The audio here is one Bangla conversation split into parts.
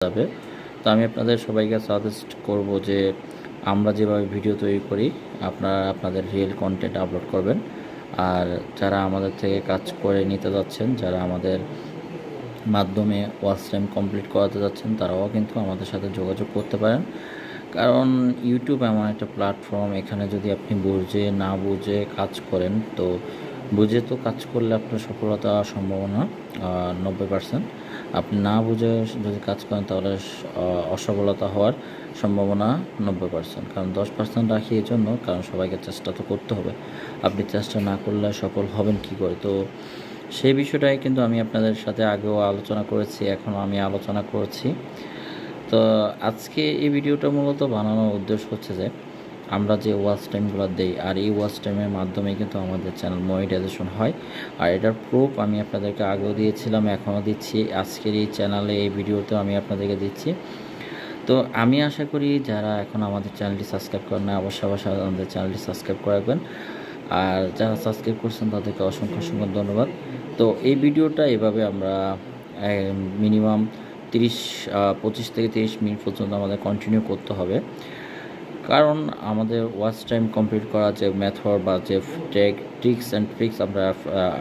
যাবে। তো আমি আপনাদের সবাইকে সাজেস্ট করব যে আমরা যেভাবে ভিডিও তৈরি করি আপনারা আপনাদের রিয়েল কন্টেন্ট আপলোড করবেন। আর যারা আমাদের থেকে কাজ করে নিতে যাচ্ছেন, যারা আমাদের মাধ্যমে ওয়াচ টাইম কমপ্লিট করাতে যাচ্ছেন, তারাও কিন্তু আমাদের সাথে যোগাযোগ করতে পারেন। কারণ ইউটিউব এমন একটা প্ল্যাটফর্ম, এখানে যদি আপনি বুঝে না বুঝে কাজ করেন, তো বুঝে তো কাজ করলে আপনার সফলতা সম্ভাবনা 90%। আপনি না বুঝে যদি কাজ করেন তাহলে অসফলতা হওয়ার সম্ভাবনা 90%। কারণ 10% রাখি এই জন্য, কারণ সবাইকে চেষ্টা তো করতে হবে। আপনি চেষ্টা না করলে সফল হবেন কী করে? তো সেই বিষয়টাই কিন্তু আমি আপনাদের সাথে আগেও আলোচনা করেছি, এখনও আমি আলোচনা করছি। তো আজকে এই ভিডিওটা মূলত বানানোর উদ্দেশ্য হচ্ছে যে আমরা যে ওয়াচ টাইমগুলো দেই, আর এই ওয়াচ টাইমের মাধ্যমে কিন্তু আমাদের চ্যানেল মনিটাইজেশন হয়। আর এটার প্রুফ আমি আপনাদেরকে আগেও দিয়েছিলাম, এখনও দিচ্ছি। আজকের এই চ্যানেলে এই ভিডিওতেও আমি আপনাদেরকে দিচ্ছি। তো আমি আশা করি যারা এখন আমাদের চ্যানেলটি সাবস্ক্রাইব করেন না, অবশ্যই আমাদের চ্যানেলটি সাবস্ক্রাইব করে রাখবেন। আর যারা সাবস্ক্রাইব করছেন তাদেরকে অসংখ্য ধন্যবাদ। তো এই ভিডিওটা এভাবে আমরা মিনিমাম 25 থেকে 30 মিনিট পর্যন্ত আমাদের কন্টিনিউ করতে হবে। কারণ আমাদের ওয়াচ টাইম কমপ্লিট করা যে মেথড বা যে ট্রিক্স অ্যান্ড ট্রিক্স আমরা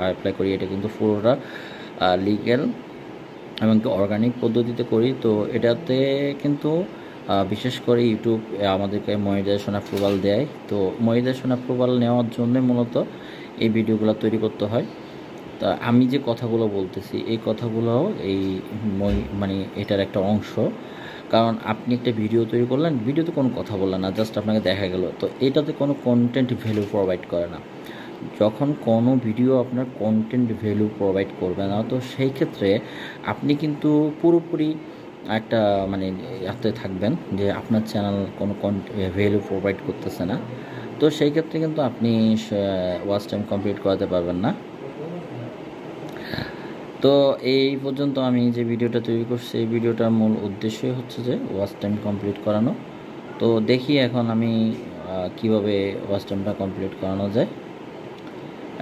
অ্যাপ্লাই করি, এটা কিন্তু পুরোটা লিগ্যাল এবং অর্গানিক পদ্ধতিতে করি। তো এটাতে কিন্তু বিশেষ করে ইউটিউব আমাদেরকে মনিটাইজেশন অ্যাপ্রুভাল দেয়। তো মনিটাইজেশন অ্যাপ্রুভাল নেওয়ার জন্য মূলত এই ভিডিওগুলো তৈরি করতে হয়। তা আমি যে কথাগুলো বলতেছি এই কথাগুলো মানে এটার একটা অংশ। কারণ আপনি একটা ভিডিও তৈরি করলেন, ভিডিওতে কোনো কথা বললেন না, জাস্ট আপনাকে দেখা গেল, তো এটাতে কোনো কন্টেন্ট ভ্যালু প্রোভাইড করে না। যখন কোনো ভিডিও আপনার কন্টেন্ট ভ্যালু প্রোভাইড করবে না, তো সেই ক্ষেত্রে আপনি কিন্তু পুরোপুরি একটা মানে হাতে থাকবেন যে আপনার চ্যানেল কোনো ভ্যালু প্রোভাইড করতেছে না। তো সেই ক্ষেত্রে কিন্তু আপনি ওয়াচ টাইম কমপ্লিট করাতে পারবেন না। তো এই পর্যন্ত আমি যে ভিডিওটা তৈরি করছি, এই ভিডিওটার মূল উদ্দেশ্যই হচ্ছে যে ওয়াচ টাইম কমপ্লিট করানো। তো দেখি এখন আমি কিভাবে ওয়াচ টাইমটা কমপ্লিট করানো যায়।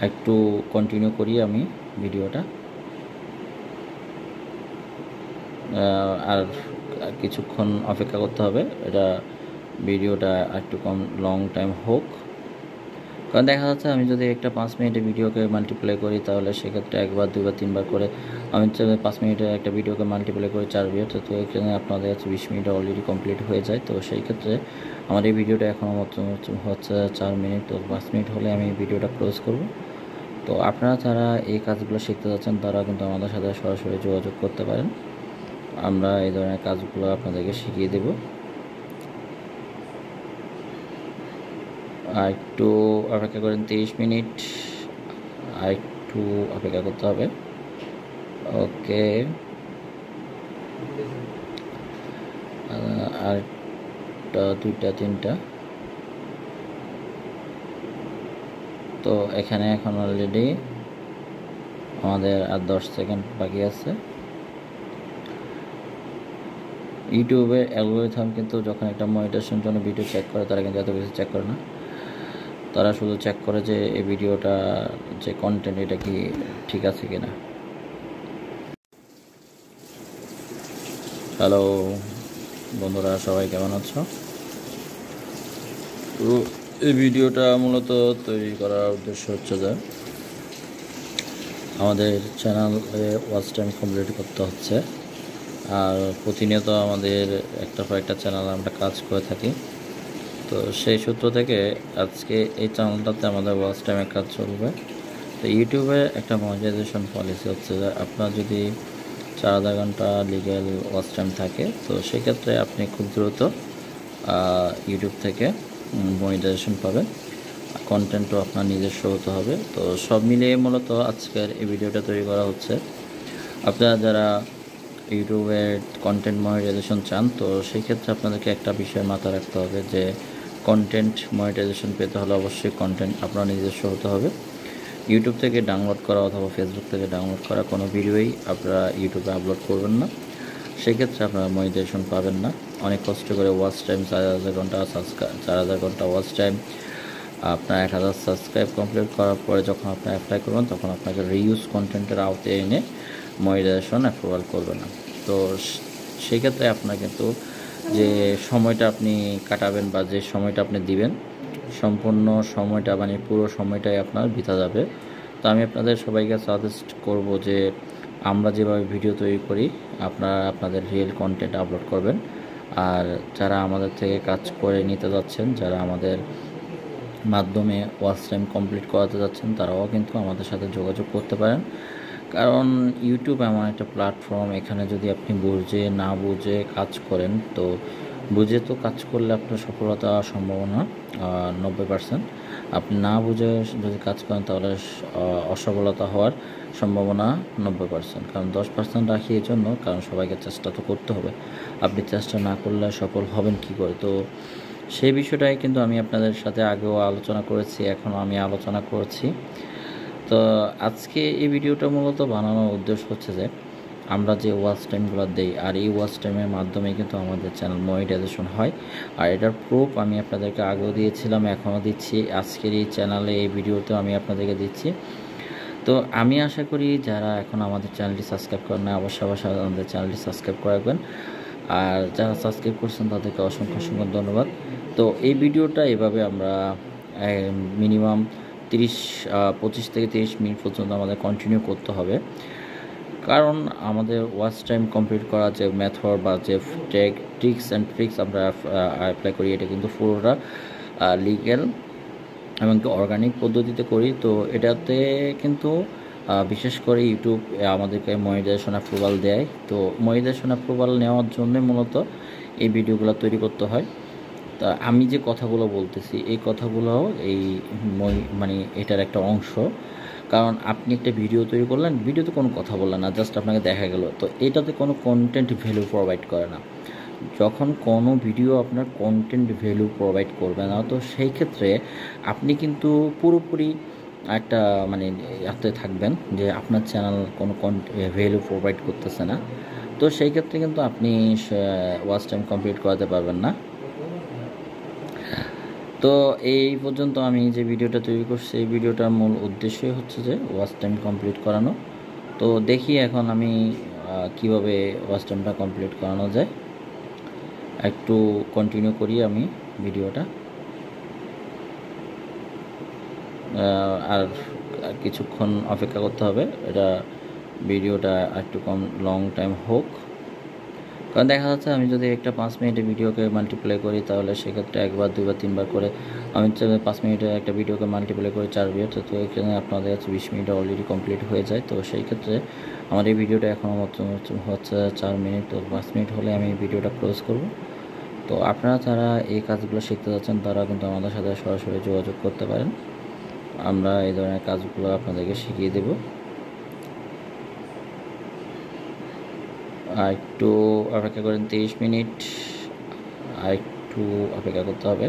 একটু কন্টিনিউ করি আমি ভিডিওটা। আর কিছুক্ষণ অপেক্ষা করতে হবে, এটা ভিডিওটা একটু কম লং টাইম হোক। কারণ দেখা যাচ্ছে আমি যদি একটা 5 মিনিটের ভিডিওকে মাল্টিপ্লাই করি, তাহলে সেক্ষেত্রে একবার 2বার 3বার করে আমি 5 মিনিটের একটা ভিডিওকে মাল্টিপ্লাই করি 4 মিনিট, তো এখানে আপনাদের কাছে 20 মিনিট অলরেডি কমপ্লিট হয়ে যায়। তো সেই ক্ষেত্রে আমার এই ভিডিওটা এখনও হচ্ছে 4 মিনিট। তো 5 মিনিট হলে আমি ভিডিওটা ক্লোজ করব। তো আপনারা যারা এই কাজগুলো শিখতে যাচ্ছেন তারা কিন্তু আমাদের সাথে সরাসরি যোগাযোগ করতে পারেন, আমরা এই ধরনের কাজগুলো আপনাদেরকে শিখিয়ে দেব। আর একটু অপেক্ষা করেন, 30 মিনিট আর একটু অপেক্ষা করতে হবে। ওকে, আর 2টা 3টা। তো এখানে এখন অলরেডি আমাদের আর 10 সেকেন্ড বাকি আছে। ইউটিউবের অ্যালগরিথম কিন্তু যখন একটা মনিটাইজেশনের জন্য ভিডিও চেক করে, তারা কিন্তু এত কিছু চেক করে না। তারা শুধু চেক করে যে এই ভিডিওটা যে কন্টেন্ট এটা কি ঠিক আছে কিনা। হ্যালো বন্ধুরা, সবাই কেমন আছো? তো এই ভিডিওটা মূলত তৈরি করার উদ্দেশ্য হচ্ছে যে আমাদের চ্যানেলে ওয়াচ টাইম কমপ্লিট করতে হচ্ছে। আর প্রতিনিয়ত আমাদের একটা পর একটা চ্যানেল আমরা কাজ করে থাকি। তো সেই সূত্র থেকে আজকে এই চ্যানেলটাতে আমাদের ওয়াচ টাইমের কাজ চলবে। তো ইউটিউবে একটা মনিটাইজেশন পলিসি হচ্ছে যে আপনার যদি 4000 ঘন্টা লিগ্যাল ওয়াচ টাইম থাকে, তো সেক্ষেত্রে আপনি খুব দ্রুত ইউটিউব থেকে মনিটাইজেশন পাবেন। কন্টেন্টও আপনার নিজস্ব হতে হবে। তো সব মিলিয়ে মূলত আজকের এই ভিডিওটা তৈরি করা হচ্ছে। আপনারা যারা ইউটিউবের কন্টেন্ট মনিটাইজেশন চান, তো সেই ক্ষেত্রে আপনাদেরকে একটা বিষয় মাথায় রাখতে হবে যে কন্টেন্ট মনিটাইজেশন পেতে হলে অবশ্যই কন্টেন্ট আপনার নিজস্ব হতে হবে। ইউটিউব থেকে ডাউনলোড করা অথবা ফেসবুক থেকে ডাউনলোড করা কোনো ভিডিওই আপনারা ইউটিউবে আপলোড করবেন না, সেক্ষেত্রে আপনারা মনিটাইজেশন পাবেন না। অনেক কষ্ট করে ওয়াচ টাইম 4000 ঘন্টা 4000 ঘন্টা ওয়াচ টাইম, আপনার 1000 সাবস্ক্রাইব কমপ্লিট করার পরে যখন আপনি অ্যাপ্লাই করবেন, তখন আপনাকে রিউজ কন্টেন্টের আওতায় এনে মনিটাইজেশন অ্যাপ্রুভাল করবে না। তো সেই ক্ষেত্রে আপনার কিন্তু যে সময়টা আপনি কাটাবেন বা যে সময়টা আপনি দিবেন সম্পূর্ণ সময়টা মানে পুরো সময়টাই আপনার বৃথা যাবে। তো আমি আপনাদের সবাইকে সাজেস্ট করব যে আমরা যেভাবে ভিডিও তৈরি করি আপনারা আপনাদের রিয়েল কন্টেন্ট আপলোড করবেন। আর যারা আমাদের থেকে কাজ করে নিতে যাচ্ছেন, যারা আমাদের মাধ্যমে ওয়াচ টাইম কমপ্লিট করাতে যাচ্ছেন, তারাও কিন্তু আমাদের সাথে যোগাযোগ করতে পারেন। কারণ ইউটিউব এমন একটা প্ল্যাটফর্ম, এখানে যদি আপনি বুঝে না বুঝে কাজ করেন, তো বুঝে তো কাজ করলে আপনার সফলতা সম্ভাবনা 90%। আপনি না বুঝে যদি কাজ করেন তাহলে অসফলতা হওয়ার সম্ভাবনা 90%। কারণ 10% রাখি এই জন্য, কারণ সবাইকে চেষ্টা তো করতে হবে। আপনি চেষ্টা না করলে সফল হবেন কী করে? তো সেই বিষয়টাই কিন্তু আমি আপনাদের সাথে আগেও আলোচনা করেছি, এখনও আমি আলোচনা করছি। তো আজকে এই ভিডিওটা মূলত বানানোর উদ্দেশ্য হচ্ছে যে আমরা যে ওয়াচ টাইমগুলো দেই, আর এই ওয়াচ টাইমের মাধ্যমে কিন্তু আমাদের চ্যানেল মনিটাইজেশন হয়। আর এটার প্রুফ আমি আপনাদেরকে আগেও দিয়েছিলাম, এখনও দিচ্ছি। আজকের এই চ্যানেলে এই ভিডিওতেও আমি আপনাদেরকে দিচ্ছি। তো আমি আশা করি যারা এখন আমাদের চ্যানেলটি সাবস্ক্রাইব করেন না, অবশ্যই আমাদের চ্যানেলটি সাবস্ক্রাইব করে রাখবেন। আর যারা সাবস্ক্রাইব করছেন তাদেরকে অসংখ্য অসংখ্য ধন্যবাদ। তো এই ভিডিওটা এভাবে আমরা মিনিমাম 25 থেকে 30 মিনিট পর্যন্ত আমাদের কন্টিনিউ করতে হবে। কারণ আমাদের ওয়াচ টাইম কমপ্লিট করার যে মেথড বা যে টিপস অ্যান্ড ট্রিক্স আমরা অ্যাপ্লাই করি, এটা কিন্তু পুরোটা লিগ্যাল এবং অর্গানিক পদ্ধতিতে করি। তো এটাতে কিন্তু বিশেষ করে ইউটিউব আমাদেরকে মনিটাইজেশন অ্যাপ্রুভাল দেয়। তো মনিটাইজেশন অ্যাপ্রুভাল নেওয়ার জন্য মূলত এই ভিডিওগুলো তৈরি করতে হয়। তা আমি যে কথাগুলো বলতেছি এই কথাগুলো এই মানে এটার একটা অংশ। কারণ আপনি একটা ভিডিও তৈরি করলেন, ভিডিওতে কোনো কথা বললেন না, জাস্ট আপনাকে দেখা গেল, তো এটাতে কোনো কন্টেন্ট ভ্যালু প্রোভাইড করে না। যখন কোনো ভিডিও আপনার কন্টেন্ট ভ্যালু প্রোভাইড করবে না, তো সেই ক্ষেত্রে আপনি কিন্তু পুরোপুরি একটা মানে হাতে থাকবেন যে আপনার চ্যানেল কোনো ভ্যালু প্রোভাইড করতেছে না। তো সেই ক্ষেত্রে কিন্তু আপনি ওয়াচ টাইম কমপ্লিট করাতে পারবেন না। তো এই পর্যন্ত আমি যে ভিডিওটা তৈরি করছি, এই ভিডিওটার মূল উদ্দেশ্যই হচ্ছে যে ওয়াচ টাইম কমপ্লিট করানো। তো দেখি এখন আমি কিভাবে ওয়াচ টাইমটা কমপ্লিট করানো যায়। একটু কন্টিনিউ করি আমি ভিডিওটা। আর কিছুক্ষণ অপেক্ষা করতে হবে, এটা ভিডিওটা একটু কম লং টাইম হোক। কারণ দেখা যাচ্ছে আমি যদি একটা 5 মিনিটের ভিডিওকে মাল্টিপ্লাই করি, তাহলে সেক্ষেত্রে একবার, দুইবার, তিনবার করে আমি 5 মিনিটের একটা ভিডিওকে মাল্টিপ্লাই করি 4 মিনিট, তো এখানে আপনাদের কাছে 20 মিনিট অলরেডি কমপ্লিট হয়ে যায়। তো সেই ক্ষেত্রে আমার এই ভিডিওটা এখনও হচ্ছে 4 মিনিট। তো 5 মিনিট হলে আমি ভিডিওটা ক্লোজ করব। তো আপনারা যারা এই কাজগুলো শিখতে যাচ্ছেন তারা কিন্তু আমাদের সাথে সরাসরি যোগাযোগ করতে পারেন, আমরা এই ধরনের কাজগুলো আপনাদেরকে শিখিয়ে দেব। আর একটু অপেক্ষা করেন, 30 মিনিট আর একটু অপেক্ষা করতে হবে।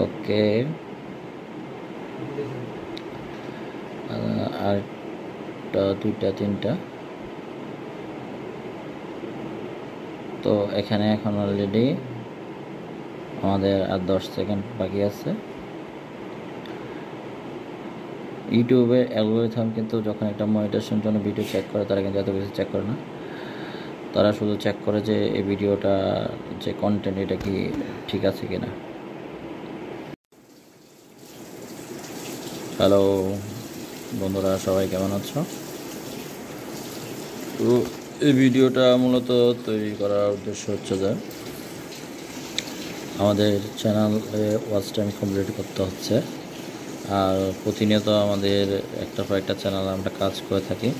ওকে, আর 2টা 3টা। তো এখানে এখন অলরেডি আমাদের আর 10 সেকেন্ড বাকি আছে। ইউটিউবের অ্যালগরিথম কিন্তু যখন একটা মনিটাইজেশনের জন্য ভিডিও চেক করে, তারা কিন্তু এত কিছু চেক করে না। তারা শুধু চেক করে যে এই ভিডিওটা যে কন্টেন্ট এটা কি ঠিক আছে কিনা। হ্যালো বন্ধুরা, সবাই কেমন আছো? তো এই ভিডিওটা মূলত তৈরি করার উদ্দেশ্য হচ্ছে যে আমাদের চ্যানেলে ওয়াচ টাইম কমপ্লিট করতে হচ্ছে। আর প্রতিনিয়ত আমাদের একটা পর একটা চ্যানেলে আমরা কাজ করে থাকি।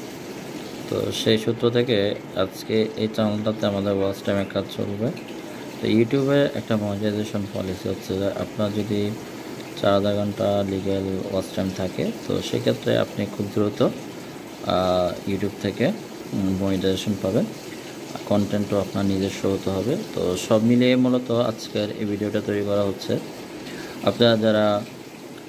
তো সেই সূত্র থেকে আজকে এই চ্যানেলটাতে আমাদের ওয়াচ টাইমের কাজ চলবে। তো ইউটিউবে একটা মনিটাইজেশন পলিসি হচ্ছে যে আপনার যদি 4000 ঘন্টা লিগ্যাল ওয়াচ টাইম থাকে, তো সেক্ষেত্রে আপনি খুব দ্রুত ইউটিউব থেকে মনিটাইজেশন পাবেন। কন্টেন্টও আপনার নিজস্ব হতে হবে। তো সব মিলিয়ে মূলত আজকের এই ভিডিওটা তৈরি করা হচ্ছে। আপনারা যারা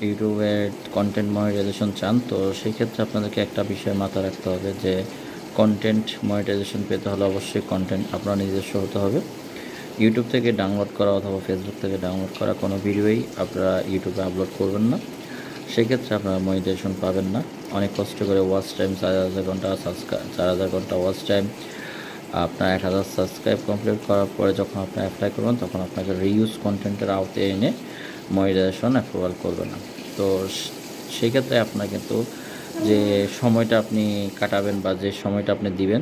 ইউটিউবের কন্টেন্ট মনিটাইজেশন চান, তো সেই ক্ষেত্রে আপনাদেরকে একটা বিষয় মাথায় রাখতে হবে যে কন্টেন্ট মনিটাইজেশন পেতে হলে অবশ্যই কন্টেন্ট আপনার নিজস্ব হতে হবে। ইউটিউব থেকে ডাউনলোড করা অথবা ফেসবুক থেকে ডাউনলোড করা কোনো ভিডিওই আপনারা ইউটিউবে আপলোড করবেন না, সেক্ষেত্রে আপনারা মনিটাইজেশন পাবেন না। অনেক কষ্ট করে ওয়াচ টাইম 4000 ঘন্টা 4000 ঘন্টা ওয়াচ টাইম আপনার 1000 সাবস্ক্রাইব কমপ্লিট করার পরে যখন আপনি অ্যাপ্লাই করবেন তখন আপনাকে রিউজ কন্টেন্টের আওতায় এনে মনিটাইজেশন অ্যাপ্রুভাল করবে না। তো সেক্ষেত্রে আপনার কিন্তু যে সময়টা আপনি কাটাবেন বা যে সময়টা আপনি দিবেন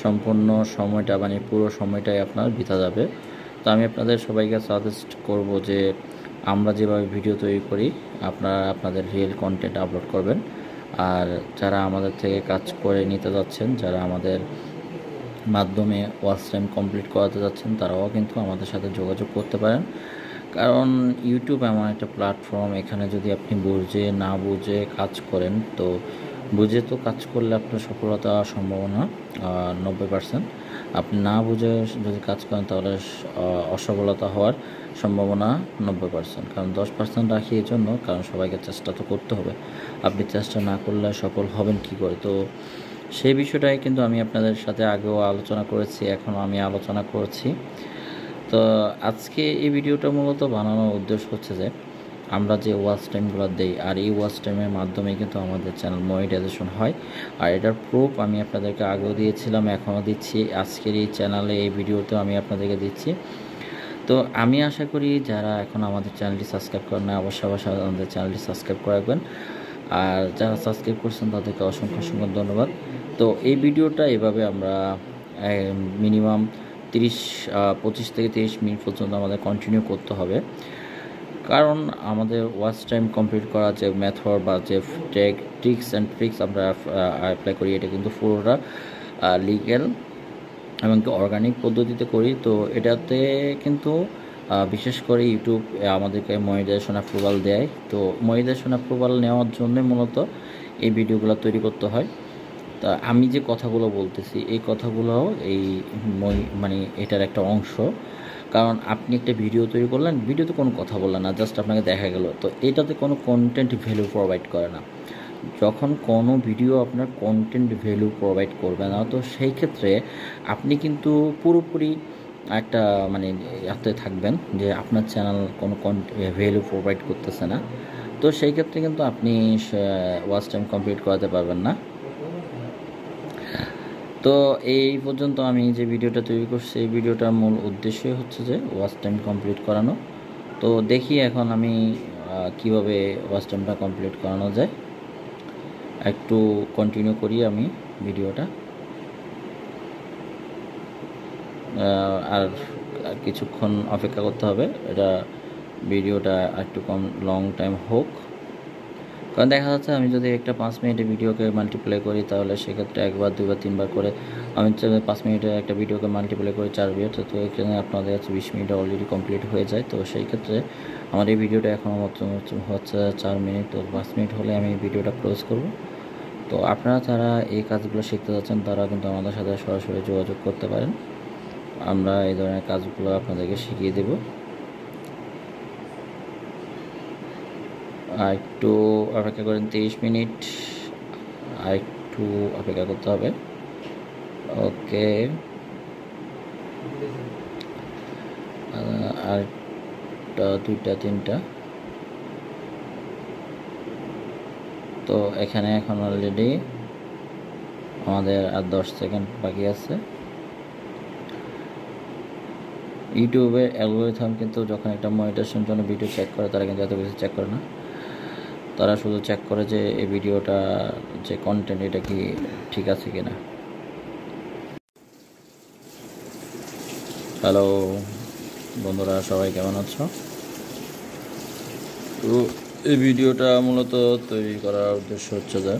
সম্পূর্ণ সময়টা মানে পুরো সময়টাই আপনার বৃথা যাবে। তো আমি আপনাদের সবাইকে সাজেস্ট করব যে আমরা যেভাবে ভিডিও তৈরি করি আপনারা আপনাদের রিয়েল কন্টেন্ট আপলোড করবেন। আর যারা আমাদের থেকে কাজ করে নিতে যাচ্ছেন, যারা আমাদের মাধ্যমে ওয়াচ টাইম কমপ্লিট করাতে যাচ্ছেন, তারাও কিন্তু আমাদের সাথে যোগাযোগ করতে পারেন। কারণ ইউটিউব এমন একটা প্ল্যাটফর্ম, এখানে যদি আপনি বুঝে না বুঝে কাজ করেন, তো বুঝে তো কাজ করলে আপনার সফলতা সম্ভাবনা 90%। আপনি না বুঝে যদি কাজ করেন তাহলে অসফলতা হওয়ার সম্ভাবনা 90%। কারণ 10% রাখি এই জন্য, কারণ সবাইকে চেষ্টা তো করতে হবে। আপনি চেষ্টা না করলে সফল হবেন কী করে? তো সেই বিষয়টাই কিন্তু আমি আপনাদের সাথে আগেও আলোচনা করেছি, এখনও আমি আলোচনা করছি। তো আজকে এই ভিডিওটা মূলত বানানোর উদ্দেশ্য হচ্ছে যে আমরা যে ওয়াচ টাইমগুলো দেই, আর এই ওয়াচ টাইমের মাধ্যমে কিন্তু আমাদের চ্যানেল মনিটাইজেশন হয়। আর এটার প্রুফ আমি আপনাদেরকে আগেও দিয়েছিলাম, এখনও দিচ্ছি, আজকের এই চ্যানেলে এই ভিডিওতেও আমি আপনাদেরকে দিচ্ছি। তো আমি আশা করি যারা এখন আমাদের চ্যানেলটি সাবস্ক্রাইব করেন না, অবশ্যই আমাদের চ্যানেলটি সাবস্ক্রাইব করে রাখবেন। আর যারা সাবস্ক্রাইব করছেন তাদেরকে অসংখ্য অসংখ্য ধন্যবাদ। তো এই ভিডিওটা এভাবে আমরা মিনিমাম 25 থেকে 30 মিনিট পর্যন্ত আমাদের কন্টিনিউ করতে হবে। কারণ আমাদের ওয়াচ টাইম কমপ্লিট করার যে মেথড বা যে টিপস অ্যান্ড ট্রিক্স আমরা অ্যাপ্লাই করি, এটা কিন্তু পুরোটা লিগ্যাল এবং অর্গানিক পদ্ধতিতে করি। তো এটাতে কিন্তু বিশেষ করে ইউটিউব আমাদেরকে মনিটাইজেশন অ্যাপ্রুভাল দেয়। তো মনিটাইজেশন অ্যাপ্রুভাল নেওয়ার জন্য মূলত এই ভিডিওগুলো তৈরি করতে হয়। তা আমি যে কথাগুলো বলতেছি এই কথাগুলো এই মানে এটার একটা অংশ। কারণ আপনি একটা ভিডিও তৈরি করলেন, ভিডিওতে কোনো কথা বললেন না, জাস্ট আপনাকে দেখা গেল, তো এটাতে কোনো কন্টেন্ট ভ্যালু প্রোভাইড করে না। যখন কোনো ভিডিও আপনার কন্টেন্ট ভ্যালু প্রোভাইড করবে না, তো সেই ক্ষেত্রে আপনি কিন্তু পুরোপুরি একটা মানে হাতে থাকবেন যে আপনার চ্যানেল কোনো ভ্যালু প্রোভাইড করতেছে না। তো সেই ক্ষেত্রে কিন্তু আপনি ওয়াচ টাইম কমপ্লিট করাতে পারবেন না। তো এই পর্যন্ত আমি যে ভিডিওটা তৈরি করছি, এই ভিডিওটার মূল উদ্দেশ্যই হচ্ছে যে ওয়াচ টাইম কমপ্লিট করানো। তো দেখি এখন আমি কিভাবে ওয়াচ টাইমটা কমপ্লিট করানো যায়। একটু কন্টিনিউ করি আমি ভিডিওটা, আর কিছুক্ষণ অপেক্ষা করতে হবে, এটা ভিডিওটা একটু কম লং টাইম হোক। কারণ দেখা যাচ্ছে আমি যদি একটা 5 মিনিটের ভিডিওকে মাল্টিপ্লাই করি তাহলে সেক্ষেত্রে একবার, দুইবার, তিনবার করে আমি 5 মিনিটের একটা ভিডিওকে মাল্টিপ্লাই করি 4 মিনিট, তো এখানে আপনাদের হচ্ছে 20 মিনিট অলরেডি কমপ্লিট হয়ে যায়। তো সেই ক্ষেত্রে আমার এই ভিডিওটা এখনও হচ্ছে 4 মিনিট, তো 5 মিনিট হলে আমি এই ভিডিওটা ক্লোজ করব। তো আপনারা যারা এই কাজগুলো শিখতে যাচ্ছেন তারা কিন্তু আমাদের সাথে সরাসরি যোগাযোগ করতে পারেন, আমরা এই ধরনের কাজগুলো আপনাদেরকে শিখিয়ে দেব। আর একটু অপেক্ষা করেন, 23 মিনিট আর একটু অপেক্ষা করতে হবে। ওকে, আর 2টা 3টা। তো এখানে এখন অলরেডি আমাদের আর 10 সেকেন্ড বাকি আছে। ইউটিউবের অ্যালগরিথম কিন্তু যখন একটা মনিটাইজেশন জন্য ভিডিও চেক করে, তারা কিন্তু এত কিছু চেক করে না, তারা শুধু চেক করে যে এই ভিডিওটা যে কন্টেন্ট এটা কি ঠিক আছে কিনা। হ্যালো বন্ধুরা, সবাই কেমন আছো? তো এই ভিডিওটা মূলত তৈরি করার উদ্দেশ্য হচ্ছে যে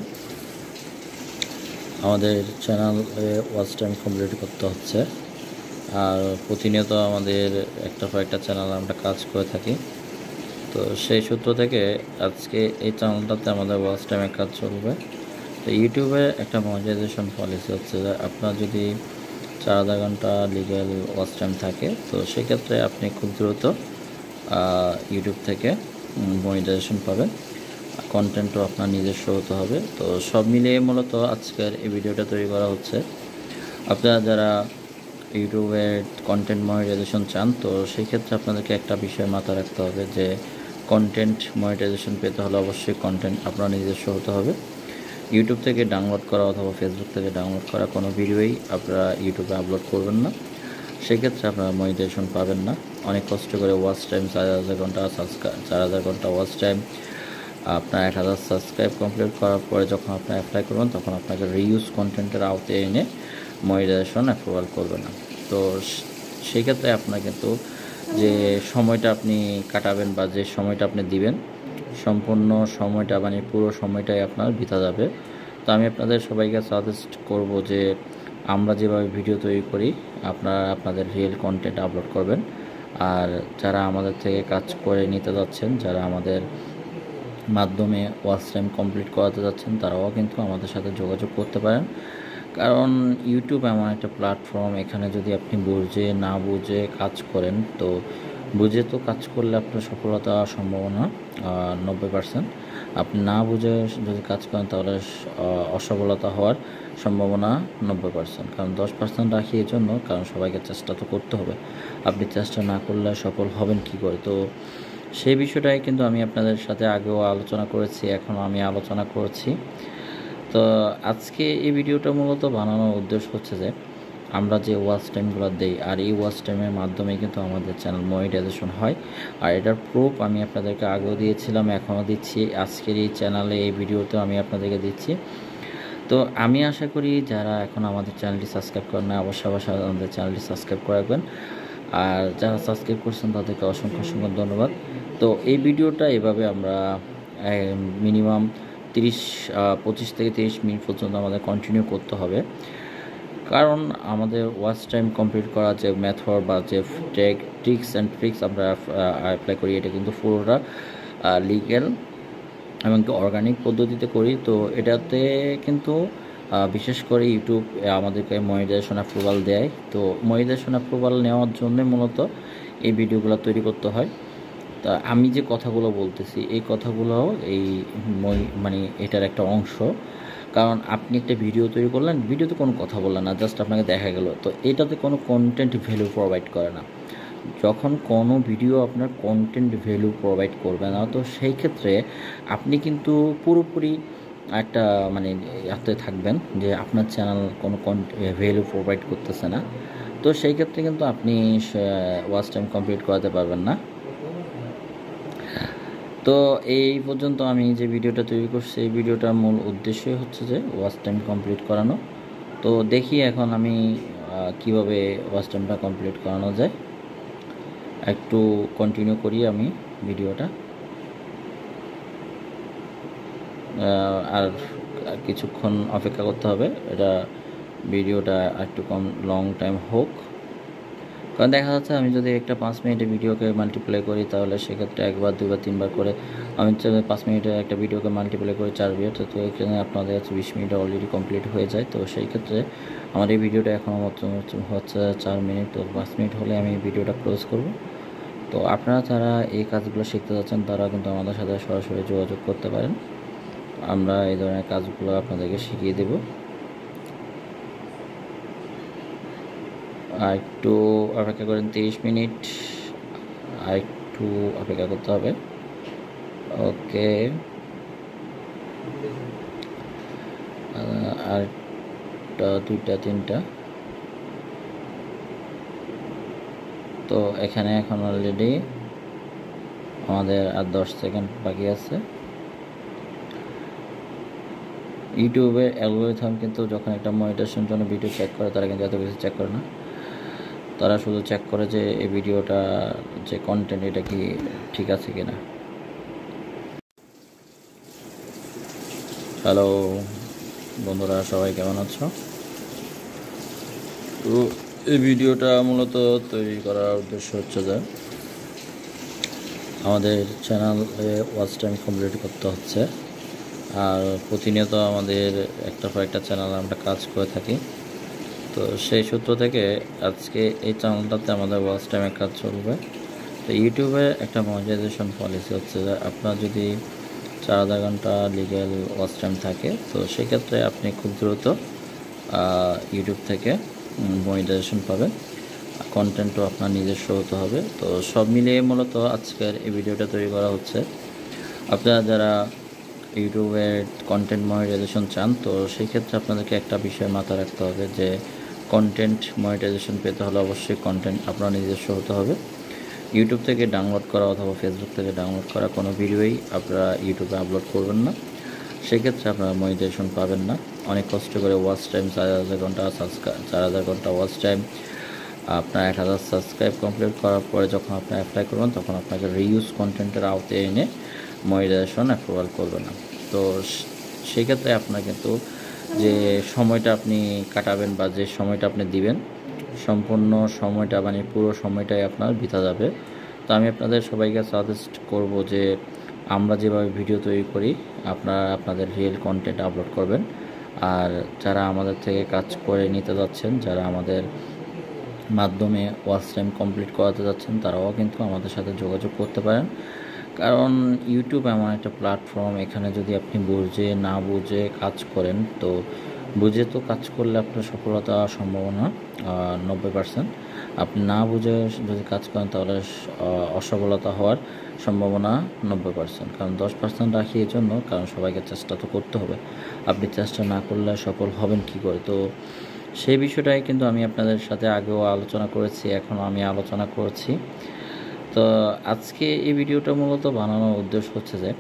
আমাদের চ্যানেলে ওয়াচ টাইম কমপ্লিট করতে হচ্ছে। আর প্রতিনিয়ত আমাদের একটা পর একটা চ্যানেল আমরা কাজ করে থাকি। তো সেই সূত্র থেকে আজকে এই চ্যানেলটাতে আমাদের ওয়াচ টাইমের কাজ চলবে। তো ইউটিউবে একটা মনিটাইজেশন পলিসি হচ্ছে যে আপনার যদি 4000 ঘন্টা লিগ্যাল ওয়াচ টাইম থাকে, তো সেক্ষেত্রে আপনি খুব দ্রুত ইউটিউব থেকে মনিটাইজেশন পাবেন। কন্টেন্টও আপনার নিজস্ব হতে হবে। তো সব মিলিয়ে মূলত আজকের এই ভিডিওটা তৈরি করা হচ্ছে। আপনারা যারা ইউটিউবের কন্টেন্ট মনিটাইজেশন চান, তো সেই ক্ষেত্রে আপনাদেরকে একটা বিষয় মাথায় রাখতে হবে যে কন্টেন্ট মনিটাইজেশন পেতে হলে অবশ্যই কন্টেন্ট আপনার নিজস্ব হতে হবে। ইউটিউব থেকে ডাউনলোড করা অথবা ফেসবুক থেকে ডাউনলোড করা কোনো ভিডিওই আপনারা ইউটিউবে আপলোড করবেন না। সেক্ষেত্রে আপনারা মনিটাইজেশন পাবেন না। অনেক কষ্ট করে ওয়াচ টাইম 4000 ঘন্টা 4000 ঘন্টা ওয়াচ টাইম আপনার 1000 সাবস্ক্রাইব কমপ্লিট করার পরে যখন আপনি অ্যাপ্লাই করবেন তখন আপনাকে রিউজ কন্টেন্টের আওতায় এনে মনিটাইজেশন অ্যাপ্রুভাল করবে না। তো সেই ক্ষেত্রে আপনার কিন্তু যে সময়টা আপনি কাটাবেন বা যে সময়টা আপনি দিবেন সম্পূর্ণ সময়টা মানে পুরো সময়টাই আপনার বৃথা যাবে। তো আমি আপনাদের সবাইকে সাজেস্ট করব যে আমরা যেভাবে ভিডিও তৈরি করি আপনারা আপনাদের রিয়েল কন্টেন্ট আপলোড করবেন। আর যারা আমাদের থেকে কাজ করে নিতে যাচ্ছেন, যারা আমাদের মাধ্যমে ওয়াচ টাইম কমপ্লিট করাতে যাচ্ছেন, তারাও কিন্তু আমাদের সাথে যোগাযোগ করতে পারেন। কারণ ইউটিউব এমন একটা প্ল্যাটফর্ম, এখানে যদি আপনি বুঝে না বুঝে কাজ করেন, তো বুঝে তো কাজ করলে আপনার সফলতা সম্ভাবনা 90%। আপনি না বুঝে যদি কাজ করেন তাহলে অসফলতা হওয়ার সম্ভাবনা 90%। কারণ 10% রাখি এই জন্য, কারণ সবাইকে চেষ্টা তো করতে হবে। আপনি চেষ্টা না করলে সফল হবেন কি করে? তো সেই বিষয়টাই কিন্তু আমি আপনাদের সাথে আগেও আলোচনা করেছি, এখনও আমি আলোচনা করছি। তো আজকে এই ভিডিওটা মূলত বানানোর উদ্দেশ্য হচ্ছে যে আমরা যে ওয়াচ টাইমগুলো দেই আর এই ওয়াচ টাইমের মাধ্যমে কিন্তু আমাদের চ্যানেল মনিটাইজেশন হয়। আর এটার প্রুফ আমি আপনাদেরকে আগেও দিয়েছিলাম, এখনও দিচ্ছি। আজকের এই চ্যানেলে এই ভিডিওতেও আমি আপনাদেরকে দিচ্ছি। তো আমি আশা করি যারা এখন আমাদের চ্যানেলটি সাবস্ক্রাইব করেন না, অবশ্যই আমাদের চ্যানেলটি সাবস্ক্রাইব করে রাখবেন। আর যারা সাবস্ক্রাইব করছেন তাদেরকে অসংখ্য অসংখ্য ধন্যবাদ। তো এই ভিডিওটা এভাবে আমরা মিনিমাম 25 থেকে 30 মিনিট পর্যন্ত আমাদের কন্টিনিউ করতে হবে। কারণ আমাদের ওয়াচ টাইম কমপ্লিট করা যে মেথড বা যে ট্রিক্স আমরা অ্যাপ্লাই করি, এটা কিন্তু পুরোটা লিগ্যাল এবং অর্গানিক পদ্ধতিতে করি। তো এটাতে কিন্তু বিশেষ করে ইউটিউব আমাদেরকে মনিটাইজেশন অ্যাপ্রুভাল দেয়। তো মনিটাইজেশন অ্যাপ্রুভাল নেওয়ার জন্য মূলত এই ভিডিওগুলো তৈরি করতে হয়। তা আমি যে কথাগুলো বলতেছি এই কথাগুলো এই মানে এটার একটা অংশ। কারণ আপনি একটা ভিডিও তৈরি করলেন, ভিডিওতে কোনো কথা বললেন না, জাস্ট আপনাকে দেখা গেল, তো এটাতে কোনো কন্টেন্ট ভ্যালু প্রোভাইড করে না। যখন কোনো ভিডিও আপনার কন্টেন্ট ভ্যালু প্রোভাইড করবে না, তো সেই ক্ষেত্রে আপনি কিন্তু পুরোপুরি একটা মানে হাতে থাকবেন যে আপনার চ্যানেল কোনো ভ্যালু প্রোভাইড করতেছে না। তো সেই ক্ষেত্রে কিন্তু আপনি ওয়াচ টাইম কমপ্লিট করাতে পারবেন না। তো এই পর্যন্ত আমি যে ভিডিওটা তৈরি করছি এই ভিডিওটার মূল উদ্দেশ্যই হচ্ছে যে ওয়াচ টাইম কমপ্লিট করানো। তো দেখি এখন আমি কিভাবে ওয়াচ টাইমটা কমপ্লিট করানো যায়। একটু কন্টিনিউ করি আমি ভিডিওটা। আর কিছুক্ষণ অপেক্ষা করতে হবে, এটা ভিডিওটা একটু কম লং টাইম হোক। কারণ দেখা যাচ্ছে আমি যদি একটা 5 মিনিটের ভিডিওকে মাল্টিপ্লাই করি তাহলে সেক্ষেত্রে একবার, দুবার, তিনবার করে আমি 5 মিনিটের একটা ভিডিওকে মাল্টিপ্লাই করি 4 মিনিট, তো এখানে আপনাদের কাছে 20 মিনিট অলরেডি কমপ্লিট হয়ে যায়। তো সেই ক্ষেত্রে আমার এই ভিডিওটা এখনও হচ্ছে 4 মিনিট। তো 5 মিনিট হলে আমি ভিডিওটা ক্লোজ করব। তো আপনারা যারা এই কাজগুলো শিখতে যাচ্ছেন তারা কিন্তু আমাদের সাথে সরাসরি যোগাযোগ করতে পারেন, আমরা এই ধরনের কাজগুলো আপনাদেরকে শিখিয়ে দেব। আর একটু অপেক্ষা করেন, 30 মিনিট আর একটু অপেক্ষা করতে হবে। ওকে, আর 2টা 3টা। তো এখানে এখন অলরেডি আমাদের আর 10 সেকেন্ড বাকি আছে। ইউটিউবের অ্যালগরিথম কিন্তু যখন একটা মনিটাইজেশনের জন্য ভিডিও চেক করে তারা কিন্তু এত কিছু চেক করে না, তারা শুধু চেক করে যে এই ভিডিওটা যে কন্টেন্ট এটা কি ঠিক আছে কিনা। হ্যালো বন্ধুরা, সবাই কেমন আছো? তো এই ভিডিওটা মূলত তৈরি করার উদ্দেশ্য হচ্ছে যে আমাদের চ্যানেলে ওয়াচ টাইম কমপ্লিট করতে হচ্ছে। আর প্রতিনিয়ত আমাদের একটা পর একটা চ্যানেল আমরা কাজ করে থাকি। তো সেই সূত্র থেকে আজকে এই চ্যানেলটাতে আমাদের ওয়াচ টাইমের কাজ চলবে। তো ইউটিউবে একটা মনিটাইজেশন পলিসি হচ্ছে যে আপনার যদি 4000 ঘন্টা লিগ্যাল ওয়াচ টাইম থাকে, তো সেক্ষেত্রে আপনি খুব দ্রুত ইউটিউব থেকে মনিটাইজেশন পাবেন। কন্টেন্টও আপনার নিজস্ব হতে হবে। তো সব মিলিয়ে মূলত আজকের এই ভিডিওটা তৈরি করা হচ্ছে। আপনারা যারা ইউটিউবের কন্টেন্ট মনিটাইজেশন চান, তো সেই ক্ষেত্রে আপনাদেরকে একটা বিষয় মাথায় রাখতে হবে যে কন্টেন্ট মনিটাইজেশন পেতে হলে অবশ্যই কন্টেন্ট আপনার নিজস্ব হতে হবে। ইউটিউব থেকে ডাউনলোড করা অথবা ফেসবুক থেকে ডাউনলোড করা কোনো ভিডিওই আপনারা ইউটিউবে আপলোড করবেন না, সেক্ষেত্রে আপনারা মনিটাইজেশন পাবেন না। অনেক কষ্ট করে ওয়াচ টাইম 4000 ঘন্টা 4000 ঘন্টা ওয়াচ টাইম, আপনার 1000 সাবস্ক্রাইব কমপ্লিট করার পরে যখন আপনি অ্যাপ্লাই করবেন তখন আপনাকে রিইউজ কন্টেন্টের আওতায় এনে মনিটাইজেশন অ্যাপ্রুভাল করবে না। তো সেই ক্ষেত্রে আপনার কিন্তু যে সময়টা আপনি কাটাবেন বা যে সময়টা আপনি দিবেন, সম্পূর্ণ সময়টা মানে পুরো সময়টাই আপনার বৃথা যাবে। তো আমি আপনাদের সবাইকে সাজেস্ট করব যে আমরা যেভাবে ভিডিও তৈরি করি আপনারা আপনাদের রিয়েল কন্টেন্ট আপলোড করবেন। আর যারা আমাদের থেকে কাজ করে নিতে যাচ্ছেন, যারা আমাদের মাধ্যমে ওয়াচ টাইম কমপ্লিট করাতে যাচ্ছেন, তারাও কিন্তু আমাদের সাথে যোগাযোগ করতে পারেন। কারণ ইউটিউব এমন একটা প্ল্যাটফর্ম, এখানে যদি আপনি বুঝে না বুঝে কাজ করেন, তো বুঝে তো কাজ করলে আপনার সফলতা সম্ভাবনা 90%, আপনি না বুঝে যদি কাজ করেন তাহলে অসফলতা হওয়ার সম্ভাবনা 90%। কারণ 10% রাখি এই জন্য, কারণ সবাইকে চেষ্টা তো করতে হবে, আপনি চেষ্টা না করলে সফল হবেন কী করে। তো সেই বিষয়টাই কিন্তু আমি আপনাদের সাথে আগেও আলোচনা করেছি, এখনও আমি আলোচনা করছি। তো আজকে এই ভিডিওটা মূলত বানানোর উদ্দেশ্য হচ্ছে যে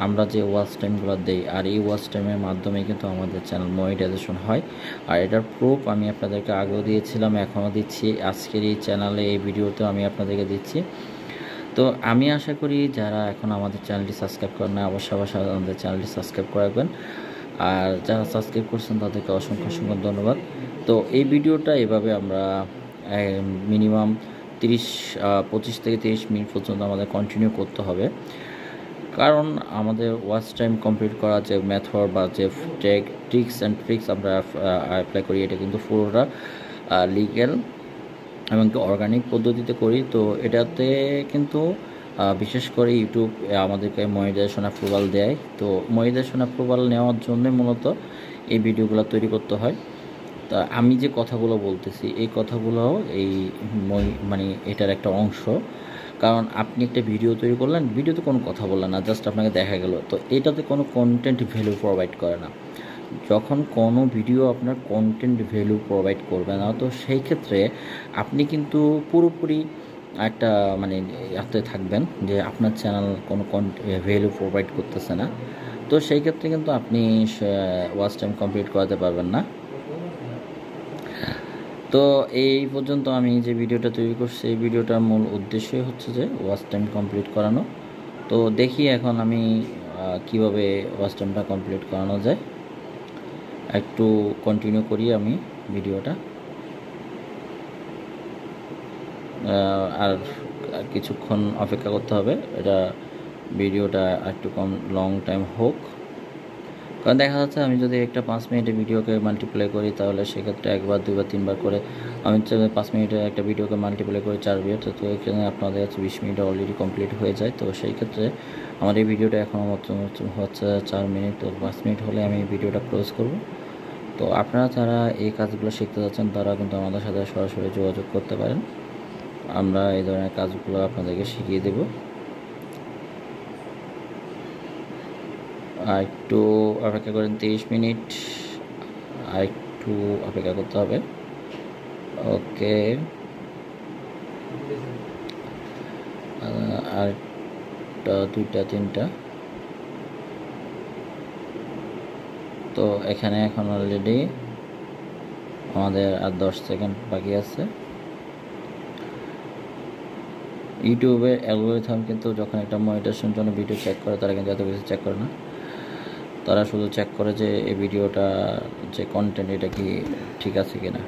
আমরা যে ওয়াচ টাইমগুলো দেই, আর এই ওয়াচ টাইমের মাধ্যমে কিন্তু আমাদের চ্যানেল মনিটাইজেশন হয়। আর এটার প্রুফ আমি আপনাদেরকে আগেও দিয়েছিলাম, এখনও দিচ্ছি, আজকের এই চ্যানেলে এই ভিডিওতেও আমি আপনাদেরকে দিচ্ছি। তো আমি আশা করি যারা এখন আমাদের চ্যানেলটি সাবস্ক্রাইব করেন না, অবশ্যই আমাদের চ্যানেলটি সাবস্ক্রাইব করে রাখবেন। আর যারা সাবস্ক্রাইব করছেন তাদেরকে অসংখ্য অসংখ্য ধন্যবাদ। তো এই ভিডিওটা এভাবে আমরা মিনিমাম 25 থেকে 30 মিনিট পর্যন্ত আমাদের কন্টিনিউ করতে হবে। কারণ আমাদের ওয়াচ টাইম কমপ্লিট করা যে মেথড বা যে ট্রিক্স আমরা অ্যাপ্লাই করি, এটা কিন্তু পুরোটা লিগ্যাল এবং অর্গানিক পদ্ধতিতে করি। তো এটাতে কিন্তু বিশেষ করে ইউটিউব আমাদেরকে মনিটাইজেশন অ্যাপ্রুভাল দেয়। তো মনিটাইজেশন অ্যাপ্রুভাল নেওয়ার জন্য মূলত এই ভিডিওগুলো তৈরি করতে হয়। তা আমি যে কথাগুলো বলতেছি এই কথাগুলো মানে এটার একটা অংশ। কারণ আপনি একটা ভিডিও তৈরি করলেন, ভিডিওতে কোনো কথা বললেন না, জাস্ট আপনাকে দেখা গেল, তো এটাতে কোনো কন্টেন্ট ভ্যালু প্রোভাইড করে না। যখন কোনো ভিডিও আপনার কন্টেন্ট ভ্যালু প্রোভাইড করবে না, তো সেই ক্ষেত্রে আপনি কিন্তু পুরোপুরি একটা মানে হাতে থাকবেন যে আপনার চ্যানেল কোনো ভ্যালু প্রোভাইড করতেছে না। তো সেই ক্ষেত্রে কিন্তু আপনি ওয়াচ টাইম কমপ্লিট করাতে পারবেন না। তো এই পর্যন্ত আমি যে ভিডিওটা তৈরি করছি, এই ভিডিওটার মূল উদ্দেশ্যই হচ্ছে যে ওয়াচ টাইম কমপ্লিট করানো। তো দেখি এখন আমি কিভাবে ওয়াচ টাইমটা কমপ্লিট করানো যায়। একটু কন্টিনিউ করি আমি ভিডিওটা, আর কিছুক্ষণ অপেক্ষা করতে হবে, এটা ভিডিওটা একটু লং টাইম হোক। কারণ দেখা যাচ্ছে আমি যদি একটা 5 মিনিটের ভিডিওকে মাল্টিপ্লাই করি, তাহলে সেক্ষেত্রে একবার 2বার 3বার করে আমি 5 মিনিটের একটা ভিডিওকে মাল্টিপ্লাই করি 4 মিনিট, তো এখানে আপনাদের কাছে 20 মিনিট অলরেডি কমপ্লিট হয়ে যায়। তো সেই ক্ষেত্রে আমার এই ভিডিওটা এখনও হচ্ছে 4 মিনিট, তো 5 মিনিট হলে আমি ভিডিওটা ক্লোজ করব। তো আপনারা যারা এই কাজগুলো শিখতে যাচ্ছেন তারা কিন্তু আমাদের সাথে সরাসরি যোগাযোগ করতে পারেন, আমরা এই ধরনের কাজগুলো আপনাদেরকে শিখিয়ে দেব। আর একটু অপেক্ষা করেন, 30 মিনিট আর একটু অপেক্ষা করতে হবে। ওকে, আর 2টা 3টা। তো এখানে এখন অলরেডি আমাদের আর 10 সেকেন্ড বাকি আছে। ইউটিউবের অ্যালগরিথম কিন্তু যখন একটা মনিটাইজেশনের জন্য ভিডিও চেক করে, তারা কিন্তু এত কিছু চেক করে না, তারা শুধু চেক করে যে এই ভিডিওটা যে কন্টেন্ট এটা কি ঠিক আছে কিনা।